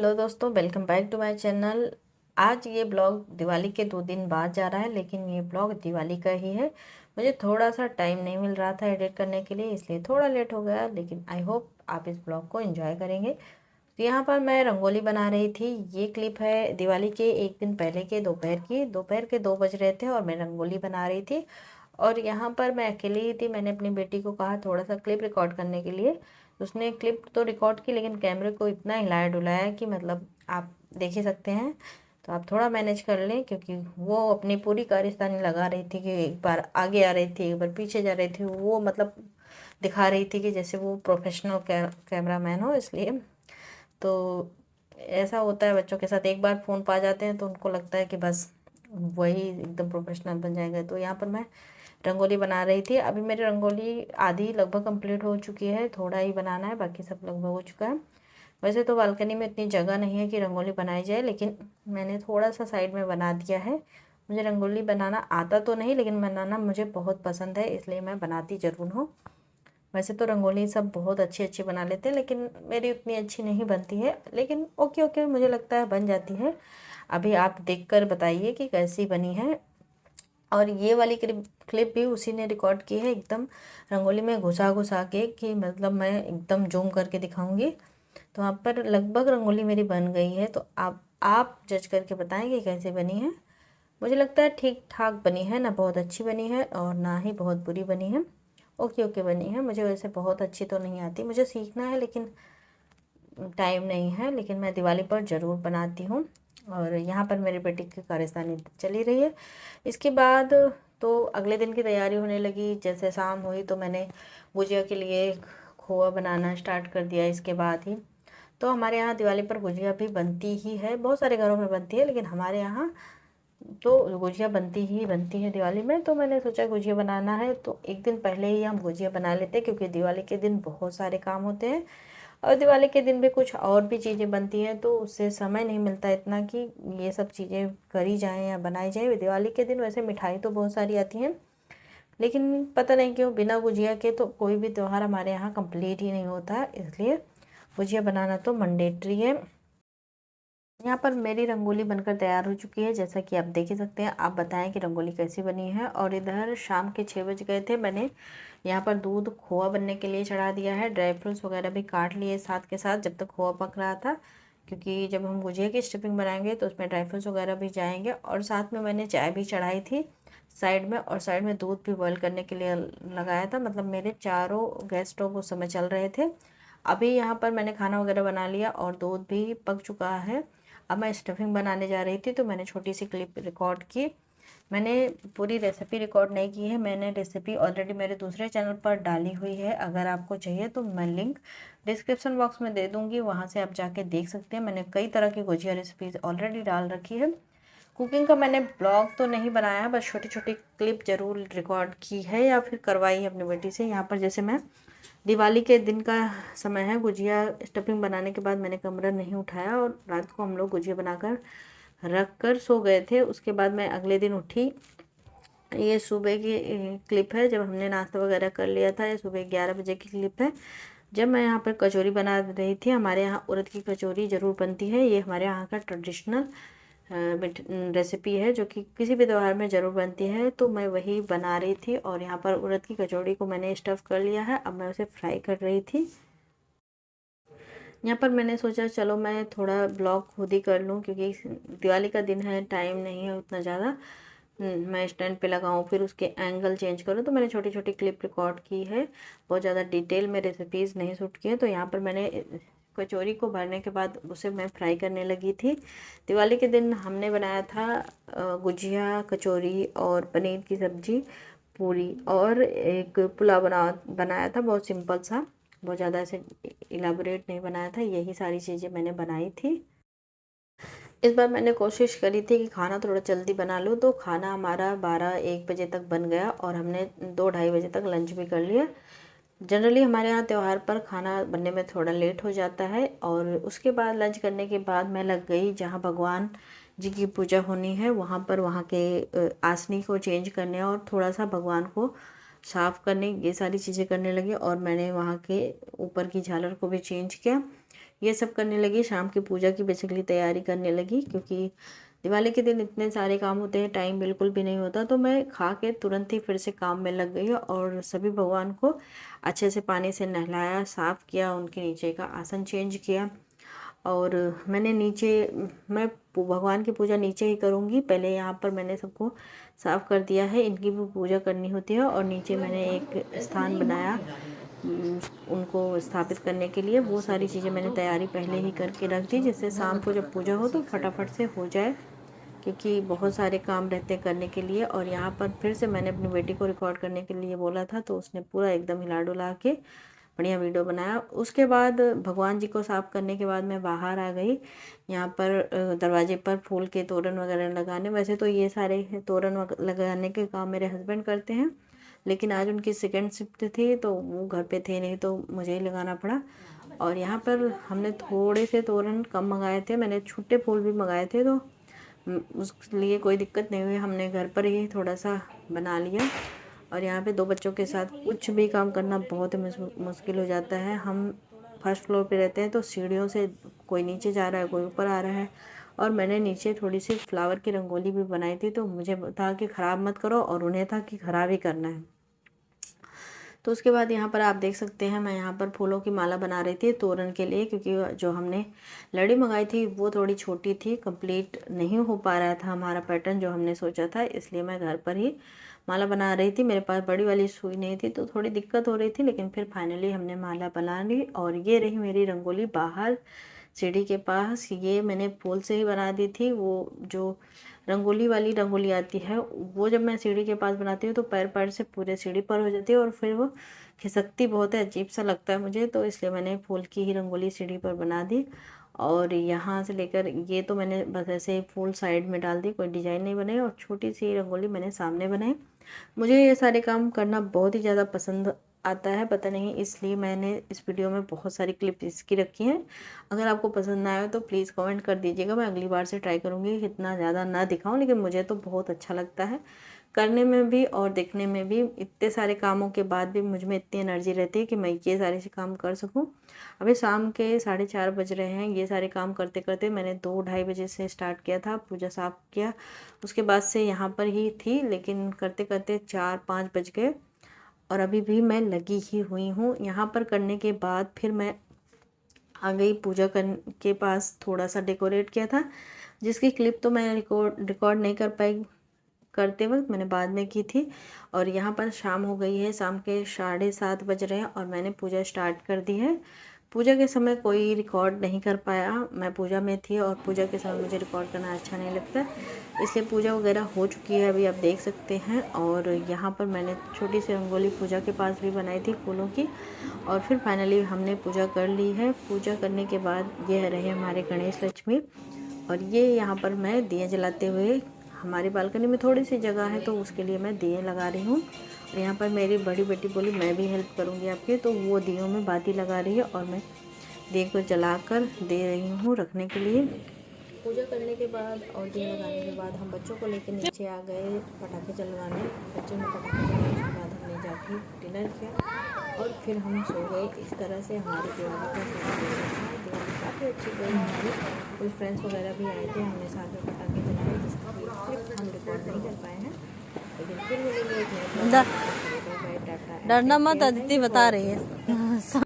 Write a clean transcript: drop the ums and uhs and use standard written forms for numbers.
Hello दोस्तों, welcome back to my channel. आज ये ब्लॉग दिवाली के 2 दिन बाद जा रहा है, लेकिन ये ब्लॉग दिवाली का ही है। मुझे थोड़ा सा टाइम नहीं मिल रहा था एडिट करने के लिए, इसलिए थोड़ा लेट हो गया, लेकिन आई होप आप इस ब्लॉग को एंजॉय करेंगे। तो यहाँ पर मैं रंगोली बना रही थी। ये क्लिप है दिवाली के एक दिन पहले के दोपहर की। दोपहर के 2 बज रहे थे और मैं रंगोली बना रही थी। और यहाँ पर मैं अकेली ही थी। मैंने अपनी बेटी को कहा थोड़ा सा क्लिप रिकॉर्ड करने के लिए। उसने क्लिप तो रिकॉर्ड की, लेकिन कैमरे को इतना हिलाया डुलाया कि मतलब आप देख ही सकते हैं। तो आप थोड़ा मैनेज कर लें, क्योंकि वो अपनी पूरी कारस्तानी लगा रही थी कि एक बार आगे आ रही थी, एक बार पीछे जा रही थी। वो मतलब दिखा रही थी कि जैसे वो प्रोफेशनल कैमरा मैन हो, इसलिए। तो ऐसा होता है बच्चों के साथ, एक बार फ़ोन पा जाते हैं तो उनको लगता है कि बस वही एकदम प्रोफेशनल बन जाएंगे। तो यहाँ पर मैं रंगोली बना रही थी। अभी मेरी रंगोली आधी लगभग कंप्लीट हो चुकी है, थोड़ा ही बनाना है, बाकी सब लगभग हो चुका है। वैसे तो बालकनी में इतनी जगह नहीं है कि रंगोली बनाई जाए, लेकिन मैंने थोड़ा सा साइड में बना दिया है। मुझे रंगोली बनाना आता तो नहीं, लेकिन बनाना मुझे बहुत पसंद है, इसलिए मैं बनाती ज़रूर हूँ। वैसे तो रंगोली सब बहुत अच्छी अच्छी बना लेते हैं, लेकिन मेरी उतनी अच्छी नहीं बनती है, लेकिन ओके ओके मुझे लगता है बन जाती है। अभी आप देखकर बताइए कि कैसी बनी है। और ये वाली क्लिप भी उसी ने रिकॉर्ड की है, एकदम रंगोली में घुसा घुसा के, कि मतलब मैं एकदम जूम करके दिखाऊंगी। तो वहाँ पर लगभग रंगोली मेरी बन गई है। तो आप जज करके बताएंगे कैसे बनी है। मुझे लगता है ठीक ठाक बनी है, ना बहुत अच्छी बनी है और ना ही बहुत बुरी बनी है। ओके ओके बनी है। मुझे वैसे बहुत अच्छी तो नहीं आती, मुझे सीखना है, लेकिन टाइम नहीं है। लेकिन मैं दिवाली पर ज़रूर बनाती हूँ। और यहाँ पर मेरी बेटी की कारस्तानी चली रही है। इसके बाद तो अगले दिन की तैयारी होने लगी। जैसे शाम हुई तो मैंने गुजिया के लिए खोआ बनाना स्टार्ट कर दिया। इसके बाद ही तो हमारे यहाँ दिवाली पर गुजिया भी बनती ही है, बहुत सारे घरों में बनती है, लेकिन हमारे यहाँ तो गुजिया बनती है दिवाली में। तो मैंने सोचा गुजिया बनाना है तो एक दिन पहले ही हम गुजिया बना लेते हैं, क्योंकि दिवाली के दिन बहुत सारे काम होते हैं। और दिवाली के दिन भी कुछ और भी चीज़ें बनती हैं, तो उससे समय नहीं मिलता इतना कि ये सब चीज़ें करी जाएं या बनाई जाए। दिवाली के दिन वैसे मिठाई तो बहुत सारी आती हैं, लेकिन पता नहीं क्यों बिना गुजिया के तो कोई भी त्यौहार हमारे यहाँ कंप्लीट ही नहीं होता, इसलिए गुजिया बनाना तो मैंडेटरी है। यहाँ पर मेरी रंगोली बनकर तैयार हो चुकी है, जैसा कि आप देख ही सकते हैं। आप बताएं कि रंगोली कैसी बनी है। और इधर शाम के 6 बज गए थे। मैंने यहाँ पर दूध खोआ बनने के लिए चढ़ा दिया है, ड्राई फ्रूट्स वगैरह भी काट लिए साथ के साथ, जब तक खोआ पक रहा था, क्योंकि जब हम गुजिया की स्टफिंग बनाएंगे तो उसमें ड्राई फ्रूट्स वगैरह भी जाएंगे। और साथ में मैंने चाय भी चढ़ाई थी साइड में, और साइड में दूध भी बॉयल करने के लिए लगाया था। मतलब मेरे चारों गैस स्टोव उस समय चल रहे थे। अभी यहाँ पर मैंने खाना वगैरह बना लिया और दूध भी पक चुका है। अब मैं स्टफिंग बनाने जा रही थी, तो मैंने छोटी सी क्लिप रिकॉर्ड की। मैंने पूरी रेसिपी रिकॉर्ड नहीं की है, मैंने रेसिपी ऑलरेडी मेरे दूसरे चैनल पर डाली हुई है। अगर आपको चाहिए तो मैं लिंक डिस्क्रिप्शन बॉक्स में दे दूँगी, वहाँ से आप जाके देख सकते हैं। मैंने कई तरह की गुजिया रेसिपीज़ ऑलरेडी डाल रखी है। कुकिंग का मैंने ब्लॉग तो नहीं बनाया है, बस छोटी छोटी क्लिप ज़रूर रिकॉर्ड की है या फिर करवाई है अपनी बेटी से। यहाँ पर जैसे मैं दिवाली के दिन का समय है, गुजिया स्टफिंग बनाने के बाद मैंने कमरा नहीं उठाया और रात को हम लोग गुजिया बनाकर रख कर सो गए थे। उसके बाद मैं अगले दिन उठी। ये सुबह की क्लिप है, जब हमने नाश्ता वगैरह कर लिया था। ये सुबह 11 बजे की क्लिप है, जब मैं यहाँ पर कचौरी बना रही थी। हमारे यहाँ उड़द की कचौरी ज़रूर बनती है, ये हमारे यहाँ का ट्रेडिशनल रेसिपी है, जो कि किसी भी त्यौहार में ज़रूर बनती है। तो मैं वही बना रही थी, और यहाँ पर उड़द की कचौड़ी को मैंने स्टफ़ कर लिया है। अब मैं उसे फ्राई कर रही थी। यहाँ पर मैंने सोचा चलो मैं थोड़ा ब्लॉग खुद ही कर लूँ, क्योंकि दिवाली का दिन है, टाइम नहीं है उतना ज़्यादा। मैं स्टैंड पे लगाऊँ फिर उसके एंगल चेंज करूँ, तो मैंने छोटी छोटी क्लिप रिकॉर्ड की है। बहुत ज़्यादा डिटेल में रेसिपीज़ नहीं शूट की है। तो यहाँ पर मैंने कचौरी को भरने के बाद उसे मैं फ्राई करने लगी थी। दिवाली के दिन हमने बनाया था गुजिया, कचौरी और पनीर की सब्ज़ी, पूरी, और एक पुलाव बनाया था, बहुत सिंपल सा, बहुत ज़्यादा ऐसे इलाबोरेट नहीं बनाया था। यही सारी चीज़ें मैंने बनाई थी। इस बार मैंने कोशिश करी थी कि खाना थोड़ा जल्दी बना लूँ, तो खाना हमारा 12-1 बजे तक बन गया और हमने 2-2:30 बजे तक लंच भी कर लिया। जनरली हमारे यहाँ त्यौहार पर खाना बनने में थोड़ा लेट हो जाता है। और उसके बाद लंच करने के बाद मैं लग गई जहाँ भगवान जी की पूजा होनी है, वहाँ पर वहाँ के आसनी को चेंज करने और थोड़ा सा भगवान को साफ़ करने, ये सारी चीज़ें करने लगी। और मैंने वहाँ के ऊपर की झालर को भी चेंज किया, ये सब करने लगी, शाम की पूजा की बेसिकली तैयारी करने लगी, क्योंकि दिवाली के दिन इतने सारे काम होते हैं, टाइम बिल्कुल भी नहीं होता। तो मैं खा के तुरंत ही फिर से काम में लग गई और सभी भगवान को अच्छे से पानी से नहलाया, साफ़ किया, उनके नीचे का आसन चेंज किया। और मैंने नीचे, मैं भगवान की पूजा नीचे ही करूँगी, पहले यहाँ पर मैंने सबको साफ़ कर दिया है, इनकी भी पूजा करनी होती है। और नीचे मैंने एक स्थान बनाया उनको स्थापित करने के लिए। वो सारी चीज़ें मैंने तैयारी पहले ही करके रख दी, जिससे शाम को जब पूजा हो तो फटाफट से हो जाए, क्योंकि बहुत सारे काम रहते हैं करने के लिए। और यहाँ पर फिर से मैंने अपनी बेटी को रिकॉर्ड करने के लिए बोला था, तो उसने पूरा एकदम हिला डुला के बढ़िया वीडियो बनाया। उसके बाद भगवान जी को साफ़ करने के बाद मैं बाहर आ गई, यहाँ पर दरवाजे पर फूल के तोरण वगैरह लगाने। वैसे तो ये सारे तोरण लगाने के काम मेरे हस्बैंड करते हैं, लेकिन आज उनकी सेकंड शिफ्ट थी तो वो घर पे थे नहीं, तो मुझे ही लगाना पड़ा। और यहाँ पर हमने थोड़े से तोरण कम मंगाए थे, मैंने छोटे फूल भी मंगाए थे, तो उसके लिए कोई दिक्कत नहीं हुई, हमने घर पर ही थोड़ा सा बना लिया। और यहाँ पे 2 बच्चों के साथ कुछ भी काम करना बहुत मुश्किल हो जाता है। हम फर्स्ट फ्लोर पे रहते हैं, तो सीढ़ियों से कोई नीचे जा रहा है, कोई ऊपर आ रहा है। और मैंने नीचे थोड़ी सी फ्लावर की रंगोली भी बनाई थी, तो मुझे था कि ख़राब मत करो, और उन्हें था कि ख़राब ही करना है। तो उसके बाद यहाँ पर आप देख सकते हैं, मैं यहाँ पर फूलों की माला बना रही थी तोरण के लिए, क्योंकि जो हमने लड़ी मंगाई थी वो थोड़ी छोटी थी, कंप्लीट नहीं हो पा रहा था हमारा पैटर्न जो हमने सोचा था, इसलिए मैं घर पर ही माला बना रही थी। मेरे पास बड़ी वाली सुई नहीं थी, तो थोड़ी दिक्कत हो रही थी, लेकिन फिर फाइनली हमने माला बना ली। और ये रही मेरी रंगोली बाहर सीढ़ी के पास। ये मैंने फूल से ही बना दी थी। वो जो रंगोली वाली रंगोली आती है, वो जब मैं सीढ़ी के पास बनाती हूँ तो पैर पैर से पूरे सीढ़ी पर हो जाती है, और फिर वो खिसकती बहुत है, अजीब सा लगता है मुझे, तो इसलिए मैंने फूल की ही रंगोली सीढ़ी पर बना दी। और यहाँ से लेकर ये तो मैंने बस ऐसे फूल साइड में डाल दी, कोई डिजाइन नहीं बनाई, और छोटी सी रंगोली मैंने सामने बनाई। मुझे ये सारे काम करना बहुत ही ज़्यादा पसंद आता है, पता नहीं, इसलिए मैंने इस वीडियो में बहुत सारी क्लिप इसकी रखी हैं। अगर आपको पसंद ना आए तो प्लीज़ कमेंट कर दीजिएगा, मैं अगली बार से ट्राई करूँगी कि इतना ज़्यादा ना दिखाऊं, लेकिन मुझे तो बहुत अच्छा लगता है करने में भी और देखने में भी। इतने सारे कामों के बाद भी मुझ में इतनी एनर्जी रहती है कि मैं ये सारे से काम कर सकूं। अभी शाम के 4:30 बज रहे हैं, ये सारे काम करते करते मैंने 2-2:30 बजे से स्टार्ट किया था, पूजा साफ किया, उसके बाद से यहाँ पर ही थी, लेकिन करते करते 4-5 बज गए, और अभी भी मैं लगी ही हुई हूँ। यहाँ पर करने के बाद फिर मैं आ गई पूजा के पास, थोड़ा सा डेकोरेट किया था, जिसकी क्लिप तो मैं रिकॉर्ड नहीं कर पाई करते वक्त, मैंने बाद में की थी। और यहाँ पर शाम हो गई है, शाम के 7:30 बज रहे हैं, और मैंने पूजा स्टार्ट कर दी है। पूजा के समय कोई रिकॉर्ड नहीं कर पाया, मैं पूजा में थी, और पूजा के समय मुझे रिकॉर्ड करना अच्छा नहीं लगता, इसलिए पूजा वगैरह हो चुकी है, अभी आप देख सकते हैं। और यहाँ पर मैंने छोटी सी रंगोली पूजा के पास भी बनाई थी फूलों की, और फिर फाइनली हमने पूजा कर ली है। पूजा करने के बाद ये रहे हमारे गणेश लक्ष्मी, और ये यहाँ पर मैं दिए जलाते हुए, हमारी बालकनी में थोड़ी सी जगह है तो उसके लिए मैं दिए लगा रही हूँ। और यहाँ पर मेरी बड़ी बेटी बोली मैं भी हेल्प करूँगी आपकी, तो वो दियों में बाती लगा रही है, और मैं दिए को जलाकर दे रही हूँ रखने के लिए। पूजा करने के बाद और दिए लगाने के बाद हम बच्चों को लेकर नीचे आ गए पटाखे जलवाने। बच्चों ने पटाखे जलाने के बाद हमने जाके डिनर किया, और फिर हम सो गए। इस तरह से हमारी दिवाली का दिवाली काफ़ी अच्छी गई हमारी। कुछ फ्रेंड्स वगैरह भी आए थे, हमने साथ में पटाखे जलाए, जिसका क्लिप हम रिकॉर्ड नहीं कर पाए हैं, लेकिन फिर मिलेंगे एक नए। डरना मत, अदिति बता रही है।